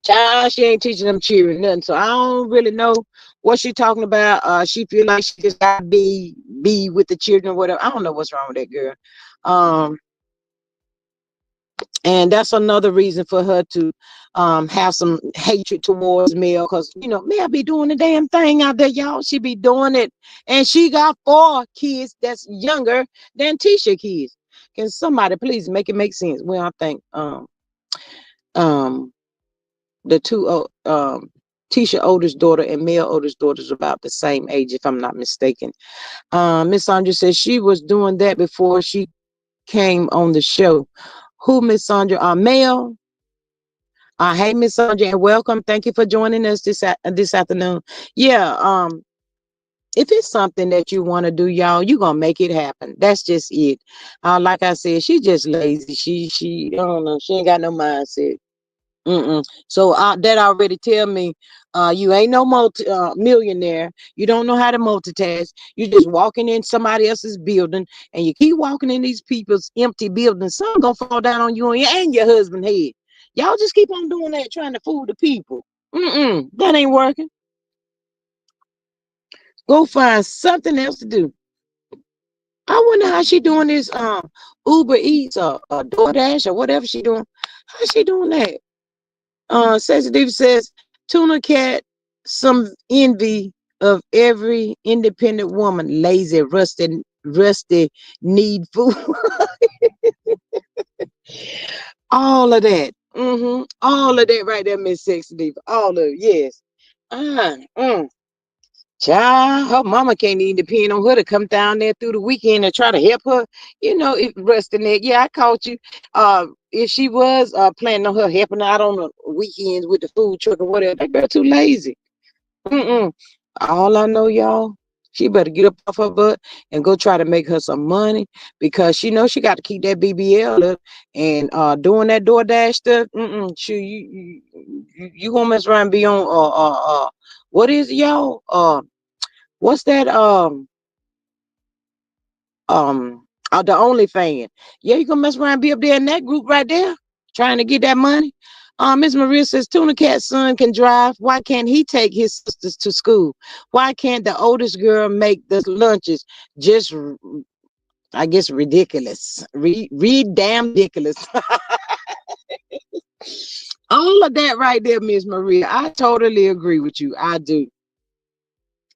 Child, she ain't teaching them cheering nothing. So I don't really know what she talking about. She feel like she just gotta be with the children, whatever. I don't know what's wrong with that girl. Um, and that's another reason for her to have some hatred towards Mel, because Mel be doing the damn thing out there, y'all. She be doing it, and she got 4 kids that's younger than Tisha kids. Can somebody please make it make sense? Well, I think um the two Tisha oldest daughter and Mel oldest daughter is about the same age, if I'm not mistaken. Miss Sandra says she was doing that before she came on the show. Who, Miss Sandra? Mel. Hey, Miss Sandra, and welcome. Thank you for joining us this afternoon. Yeah. If it's something that you want to do, y'all, you gonna make it happen. That's just it. Like I said, she just lazy. She I don't know. She ain't got no mindset. So that already tell me you ain't no millionaire. You don't know how to multitask. You just walking in somebody else's building, and you keep walking in these people's empty buildings. Some gonna fall down on you and your husband head. Y'all just keep on doing that, trying to fool the people. That ain't working. Go find something else to do. I wonder how she doing this Uber Eats or DoorDash or whatever she doing. How she doing that? Sensitive says Tuna Cat, some envy of every independent woman, lazy, rusty, need food. All of that. All of that right there, Miss Sexy Diva. All of it, yes. Ah, Child, her mama can't even depend on her to come down there through the weekend and try to help her. If resting there. Yeah, I caught you. If she was planning on her helping out on the weekends with the food truck or whatever, that girl too lazy. Mm-mm. All I know, y'all, she better get up off her butt and go try to make her some money, because she knows she got to keep that BBL up, and doing that DoorDash stuff. You gonna mess around and be on what is it, y'all? What's that? The only fan. Yeah, you gonna mess around and be up there in that group right there, trying to get that money. Miss Maria says Tuna Cat's son can drive. Why can't he take his sisters to school? Why can't the oldest girl make the lunches? Just, I guess, ridiculous. Read damn ridiculous. All of that right there, Miss Maria. I totally agree with you. I do.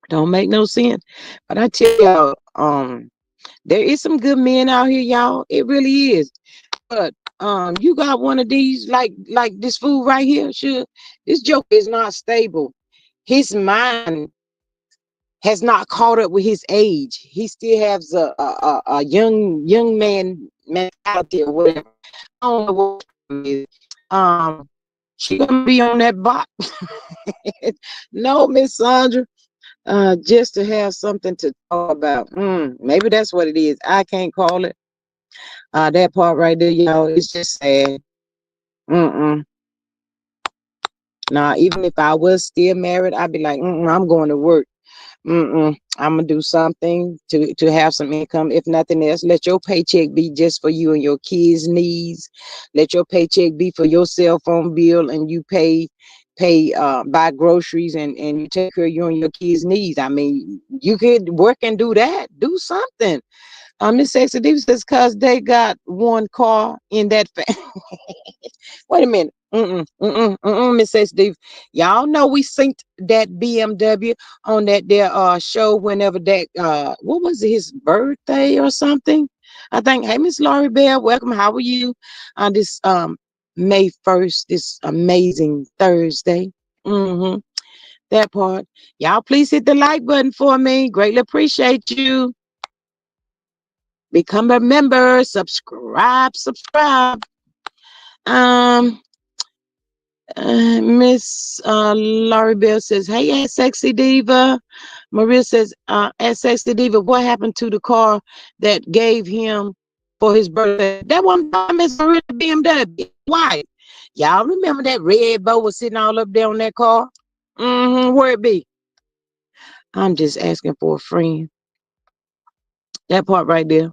Don't make no sense. But I tell y'all, there is some good men out here, y'all. It really is. But you got one of these, like this fool right here. Sure, this joke is not stable. His mind has not caught up with his age. He still has a young man mentality or whatever. I don't know what it is. She gonna be on that box. No, Miss Sandra. Just to have something to talk about. Maybe that's what it is. I can't call it. That part right there, y'all, it's just sad. Mm-mm. Now, even if I was still married, I'd be like, I'm going to work. I'm gonna do something to have some income. If nothing else, let your paycheck be just for you and your kids' needs. Let your paycheck be for your cell phone bill, and you pay buy groceries, and you take care of you and your kids' needs. I mean, you could work and do that. Do something. Miss Sexy Diva says, cause they got one car in that Wait a minute. Miss Steve. Y'all know we synced that BMW on that there show whenever that what was it, his birthday or something? I think. Hey, Miss Laurie Bell, welcome. How are you on this May 1st, this amazing Thursday? That part. Y'all please hit the like button for me. Greatly appreciate you. Become a member, subscribe. Um Miss Laurie Bell says, "Hey, sexy diva." Maria says, "At sexy diva, what happened to the car that gave him for his birthday?" That one time, Miss Maria, the BMW, white. Y'all remember that red bow was sitting all up there on that car? Where it be? I'm just asking for a friend. That part right there.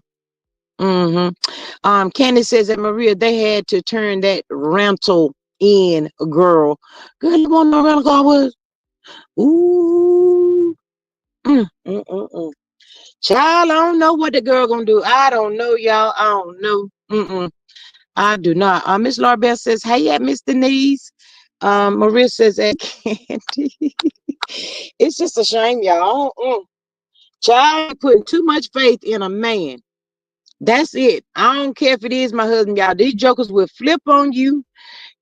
Candy says that Maria, they had to turn that rental in, girl. Girl, you want no rental car was? Ooh. Mm, mm, mm, mm. Child, I don't know what the girl gonna do. I don't know, y'all. I don't know. I do not. Miss Larbell says, "Hey, yeah, Miss Denise." Maria says, "At Candy." It's just a shame, y'all. Child, putting too much faith in a man. That's it. I don't care if it is my husband, y'all. These jokers will flip on you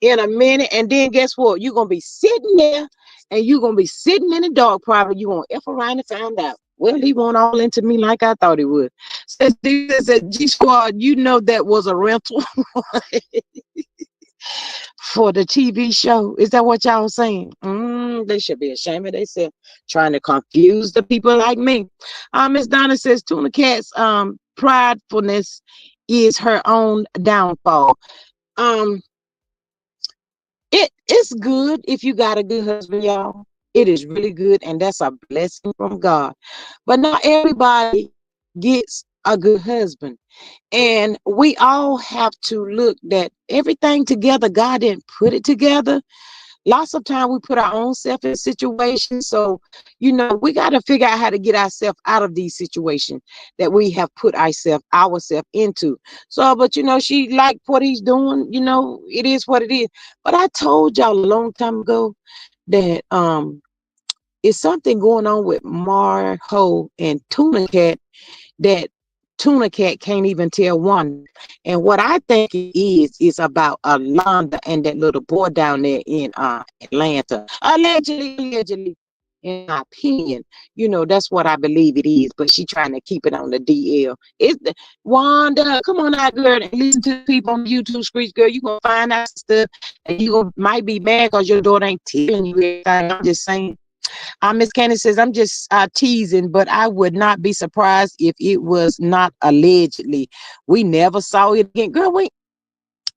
in a minute, and then guess what? You're gonna be sitting there, and you're gonna be sitting in the dark. Probably you're gonna F around and find out. Well, he won't all into me like I thought he would. Says G Squad, you know that was a rental for the TV show. Is that what y'all saying? They should be ashamed of themselves, trying to confuse the people like me. Miss Donna says Tuna Cat's pridefulness is her own downfall. Um, it's good if you got a good husband, y'all. It is really good, and that's a blessing from God. But not everybody gets a good husband. And we all have to look that everything together, God didn't put it together. Lots of time we put our own self in situations. So, we got to figure out how to get ourselves out of these situations that we have put ourselves into. So, but she liked what he's doing, it is what it is. But I told y'all a long time ago that it's something going on with Holt and Tuna Cat that Tuna Cat can't even tell one. And what I think it is about Alonda and that little boy down there in Atlanta. Allegedly, in my opinion, that's what I believe it is. But she trying to keep it on the DL. It's the Wanda, come on out, girl, and listen to the people on the YouTube streets, girl. You gonna find out stuff, and might be mad because your daughter ain't telling you everything. I'm just saying. Miss Candy says, "I'm just teasing, but I would not be surprised if it was not allegedly. We never saw it again." Girl,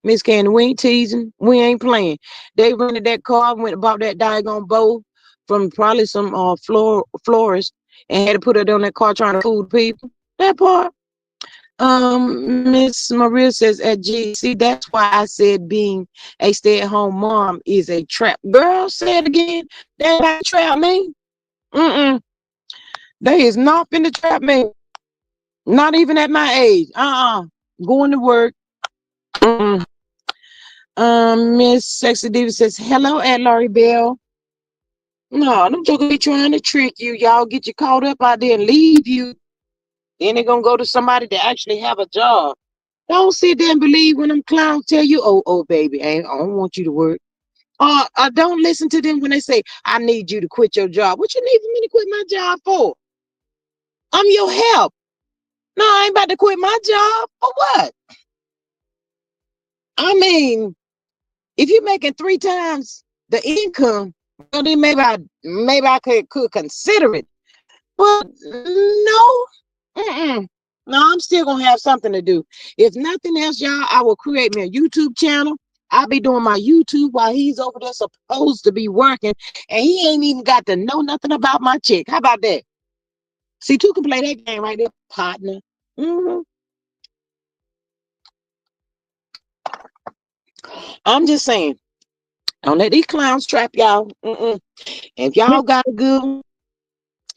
Miss Candy, we ain't teasing. We ain't playing. They rented that car, went and bought that daggone bow from probably some florist and had to put it on that car trying to fool people. That part. Miss Maria says at GC, that's why I said being a stay-at-home mom is a trap. Girl, say it again. That ain't trap me. Mm-mm. They is not finna trap me. Not even at my age. Going to work. Mm-mm. Miss Sexy Diva says, "Hello, at Laurie Bell." No, them jokers be trying to trick you. Y'all get you caught up out there and leave you. Then they're gonna go to somebody that actually have a job. Don't sit there and believe when them clowns tell you, "Oh, baby, I don't want you to work." Don't listen to them when they say, "I need you to quit your job." What you need for me to quit my job for? I'm your help. No, I ain't about to quit my job. For what? I mean, if you're making 3 times the income, well, then maybe I could consider it. But no, no, I'm still gonna have something to do. If nothing else, y'all, I will create me a YouTube channel. I'll be doing my YouTube while he's over there supposed to be working, and he ain't even got to know nothing about my chick. How about that? See, two can play that game right there, partner. hmm I'm just saying, don't let these clowns trap y'all. If y'all got a good one,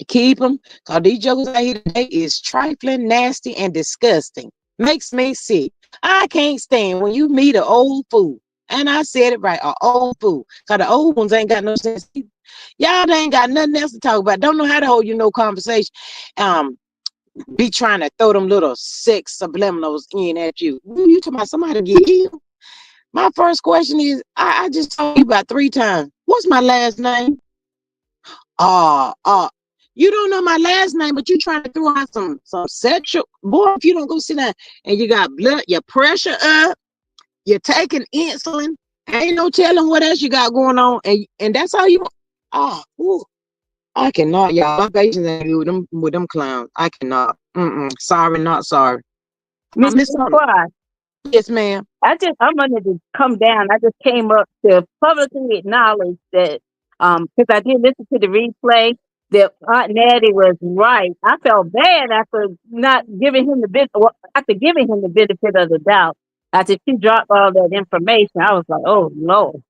keep them. Cause these jokers out here today is trifling, nasty, and disgusting. Makes me sick. I can't stand when you meet an old fool. And I said it right, an old fool. Cause the old ones ain't got no sense. Y'all ain't got nothing else to talk about. Don't know how to hold no conversation. Be trying to throw them little sex subliminals in at you. Who you talking about? Somebody get healed? My first question is, I just told you about 3 times. What's my last name? Uh, uh, you don't know my last name, but you trying to throw out some sexual. Boy, if you don't go sit down and you got blood, your pressure up, you're taking insulin, Ain't no telling what else you got going on, and that's all you. Oh, ooh, I cannot, y'all. My patience ain't good with them clowns. I cannot. Sorry, not sorry. Miss Miss Summer. Cry. Yes, ma'am. I wanted to come down. I just came up to publicly acknowledge that because I did listen to the replay that Aunt Natty was right. I felt bad after not giving him the after giving him the benefit of the doubt. After she dropped all that information, I was like, oh Lord.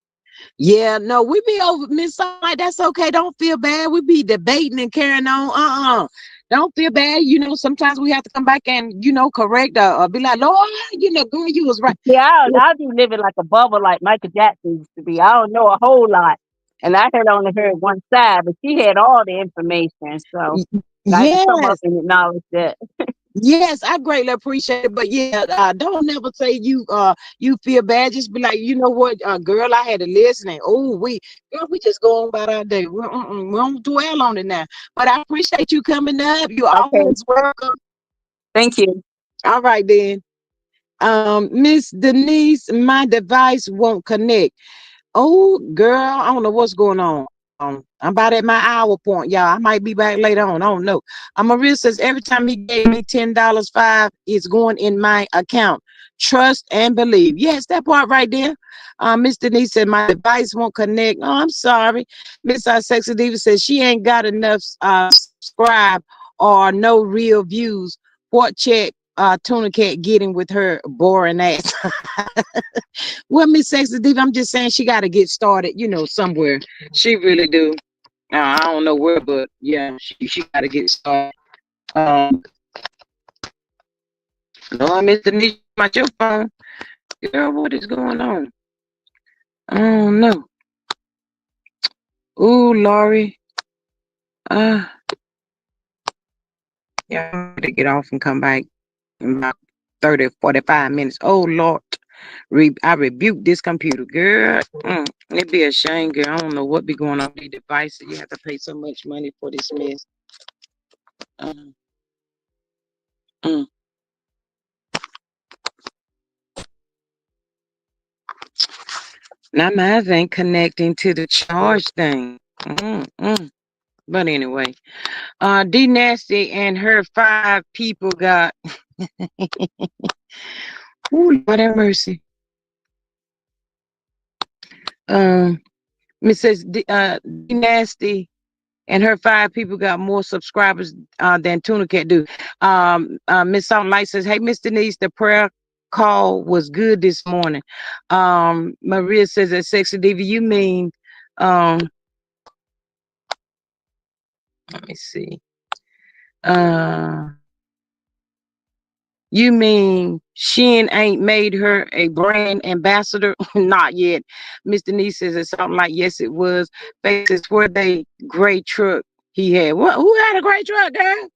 Yeah, no, we be over Miss Summer. Like, that's okay. Don't feel bad. We be debating and carrying on. Don't feel bad. Sometimes we have to come back and correct or be like, Lord, girl, you was right. Yeah, I'll be living like a bubble like Michael Jackson used to be. I don't know a whole lot. And I had only heard one side, but she had all the information. So I had to come up Yes. and acknowledge that. Yes, I greatly appreciate it. But yeah, don't never say you feel bad. Just be like, you know what, girl, I had to listen. And girl, we just go on about our day. We don't dwell on it now. But I appreciate you coming up. You Okay. always welcome. Thank you. All right then. Miss Denise, my device won't connect. Oh, girl, I don't know what's going on. I'm about at my hour point, y'all. I might be back later on. I don't know. Maria says every time he gave me $10, five is going in my account. Trust and believe. Yes, that part right there. Miss Denise said my device won't connect. Oh, I'm sorry. Miss Sexy Diva says she ain't got enough subscribe or no real views. What check Tuna Cat getting with her boring ass? Well, Miss Sexy Diva, I'm just saying she got to get started, somewhere. She really do. I don't know where, but yeah, she got to get started. Um, Lord, Miss Denise, about your phone. Girl, what is going on? I don't know. Ooh, Laurie. Uh, yeah, I'm ready to get off and come back in about 30, 45 minutes. Oh, Lord. I rebuke this computer, girl. It be a shame, girl. I don't know what be going on with these devices. You have to pay so much money for this mess. Um, mm. Now mine ain't connecting to the charge thing. But anyway, D Nasty and her five people got. Ooh, Lord have mercy. Mrs. D Nasty and her five people got more subscribers than Tuna Cat do. Miss Salt Light says, "Hey, Miss Denise, the prayer call was good this morning." Maria says, "That Sexy Diva, you mean?" Um, let me see. Uh, You mean Shin ain't made her a brand ambassador? Not yet. Mr. Nee says it's something like, yes, it was. Faces where they great truck he had. What? Who had a great truck, girl?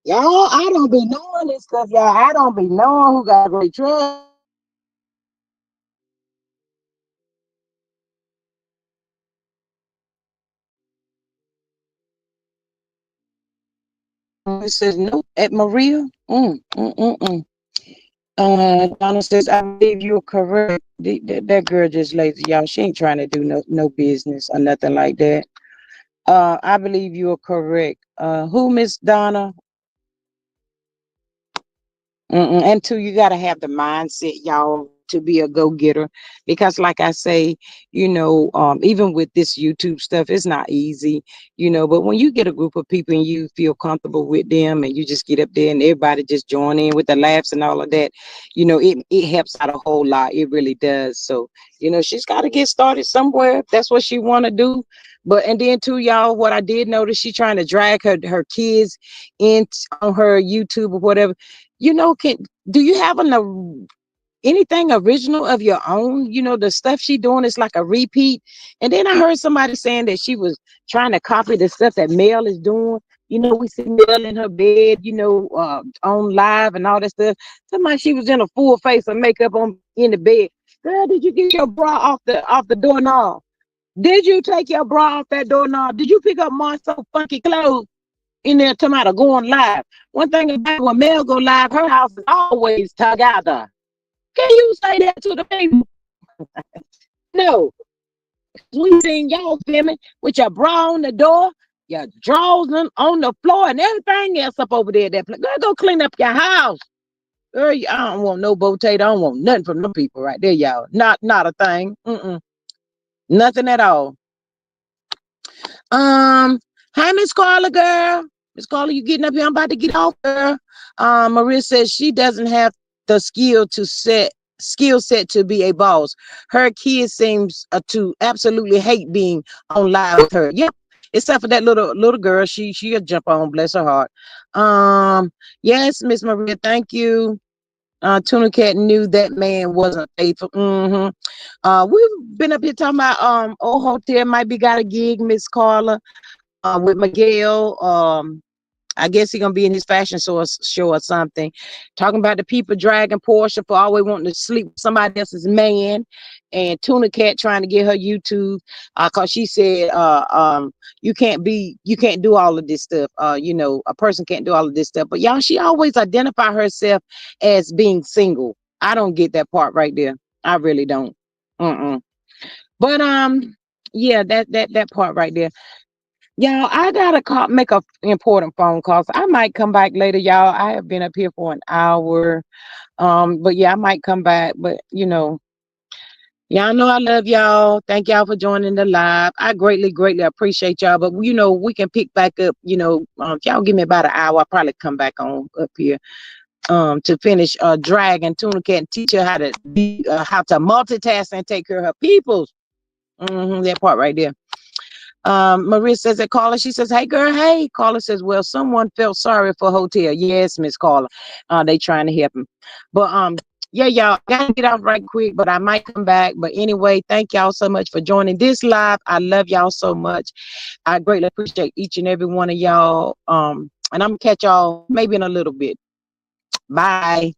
Y'all, I don't be knowing this stuff, y'all. I don't be knowing who got a great truck. It says nope at Maria. Donna says, I believe you're correct. That girl just lazy, y'all. She ain't trying to do no business or nothing like that. I believe you are correct. Who, Miss Donna? And two, you got to have the mindset, y'all, to be a go-getter. Because like I say, even with this YouTube stuff, it's not easy, but when you get a group of people and you feel comfortable with them and you just get up there and everybody just join in with the laughs and all of that, it helps out a whole lot. It really does. So, she's got to get started somewhere if that's what she want to do. And then too, y'all, what I did notice, she trying to drag her kids in on her YouTube or whatever. Do you have anything original of your own? The stuff she doing is like a repeat. And then I heard somebody saying that she was trying to copy the stuff that Mel is doing. We see Mel in her bed, on live and all that stuff. Somebody, she was in a full face of makeup on in the bed. Girl, did you get your bra off the doorknob? Did you take your bra off that doorknob? Did you pick up my so funky clothes in there talking about going live? One thing about when Mel go live, her house is always together. Can you say that to the people? No, we seen y'all filming with your bra on the door, your drawers on the floor, and everything else up over there. That place. Girl, go clean up your house. Girl, I don't want no potato. I don't want nothing from them people right there, y'all. Not a thing. Nothing at all. Um, Hi, Miss Carla, girl. Miss Carla, you getting up here? I'm about to get off, girl. Maria says she doesn't have the skill set to be a boss. Her kid seems to absolutely hate being on live with her. Yep. Except for that little girl, she'll jump on, bless her heart. Yes, Miss Maria, thank you. Tuna Cat knew that man wasn't faithful. We've been up here talking about old hotel might be got a gig, Miss Carla, with Miguel. I guess he's gonna be in his show or something. Talking about the people dragging Porsha for always wanting to sleep with somebody else's man, and Tuna Cat trying to get her YouTube, cause she said, you can't do all of this stuff. A person can't do all of this stuff. But y'all, she always identify herself as being single. I don't get that part right there. I really don't. But yeah, that part right there. Y'all, I gotta make a important phone call. So I might come back later, y'all. I have been up here for an hour. But yeah, I might come back. But y'all know I love y'all. Thank y'all for joining the live. I greatly appreciate y'all. But we can pick back up. If y'all give me about an hour, I'll probably come back on up here. To finish dragging Tuna Cat and teach her how to multitask and take care of her peoples. That part right there. Maria says that Carla, she says, hey girl, hey. Carla says, well, someone felt sorry for Hotel. Yes, Miss Carla. They trying to help him. But yeah, y'all gotta get off right quick, but I might come back. But anyway, thank y'all so much for joining this live. I love y'all so much. I greatly appreciate each and every one of y'all. And I'm gonna catch y'all maybe in a little bit. Bye.